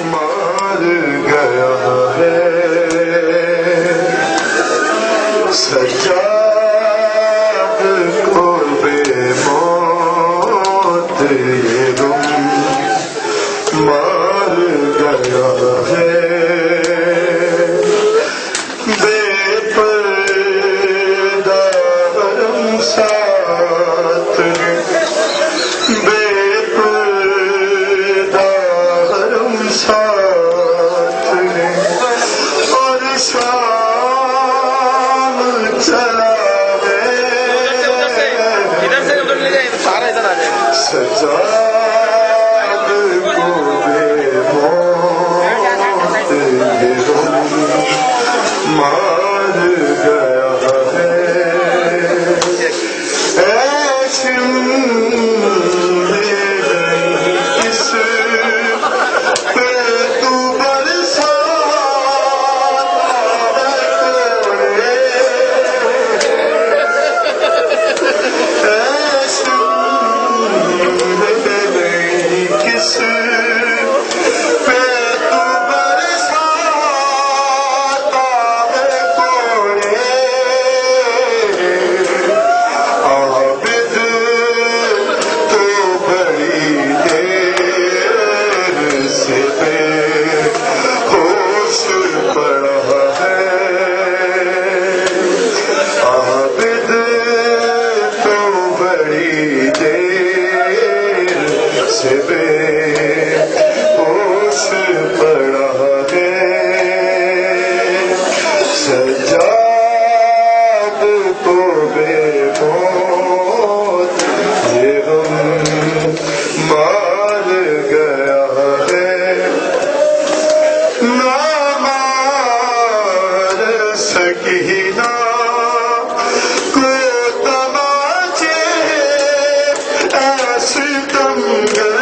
مار گیا ہے سجاد کو بے موت یہ غم مار گیا ہے بے پردہ حرم ساتھ بے پردہ حرم ساتھ اور شام چلا ہے سجاد کو بے موت یہ غم مار گیا ہے ایشم دے گئی کس پہ تو برسات کوڑے ایشم دے گئی کس پہ تو برسات کوڑے عابد تو بڑی دیر سے بے ہوش پڑا ہے عابد تو بڑی دیر سے بے ہوش پڑا ہے سجاد تو بے موت یہ غم مار گیا ہے نہ مار سکینہ کو تماچے ایسے دمگر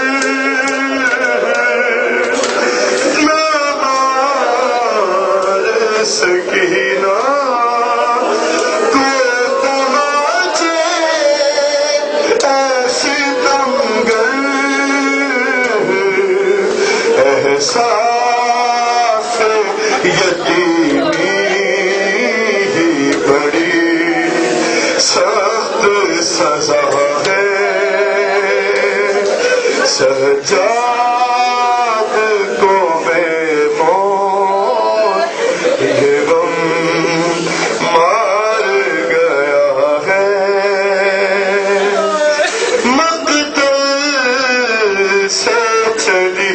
نہ مار سکینہ کو تماچے ایسے دمگر احساس یتیمی ہی بڑی سخت سزا ہے سجاد کو بے موت یہ غم مار گیا ہے مقتل سے چلی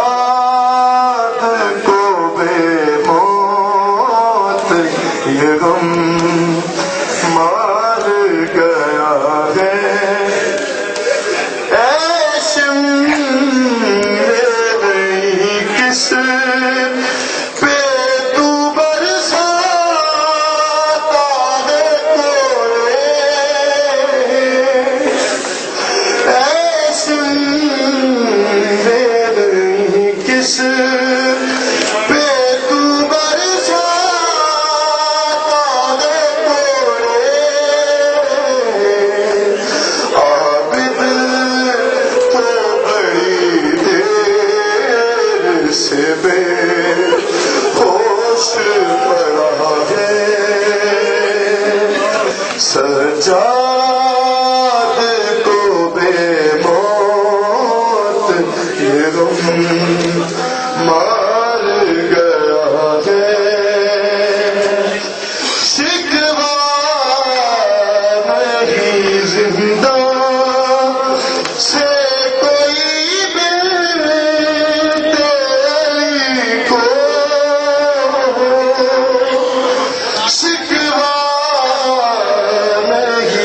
سجاد کو بے موت یہ غم مار گیا ہے ایشم دے گئی کس پہ تو برسات آنے کوڑے ایشم دے گئی کس پہ تو برسات آنے کوڑے عابد تو بڑی دیر سے بے ہوش پڑا ہے سجاد کو بے موت یہ غم مار گیا ہے شکوہ نہیں زندہ سے کوئی ملتے کو شکوہ نہیں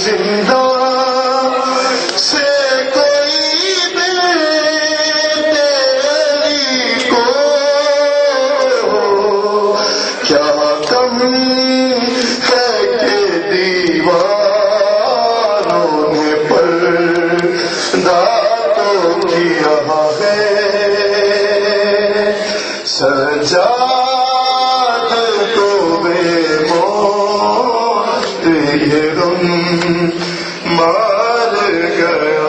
زندہ سے کوئی دل تیری کو کیا کم ہے کہ دیواروں نے پردہ تو کیا ہے سجاد کو بے موت یہ غم مار گیا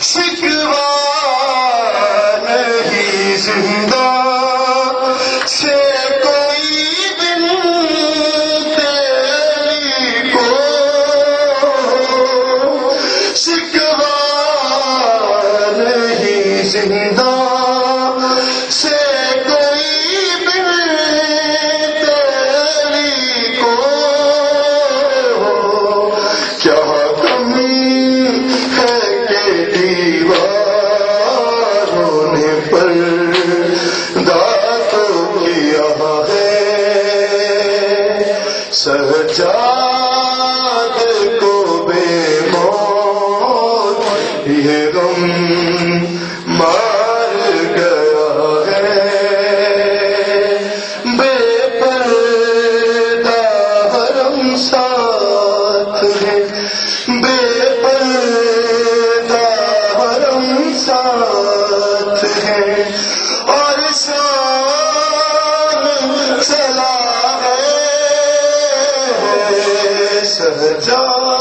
شکوہ نہیں زندہ سے کوئی دل تیری کو شکوہ نہیں زندہ سے کوئی دل تیری کو کیا کم ہے کہ دیواروں نے پردہ تو کیا ہے سجاد کو بے موت یہ غم مار گیا ہے بے پردہ حرم ساتھ ہے بے پردہ حرم ساتھ ہے اور شام چلا ہے سجا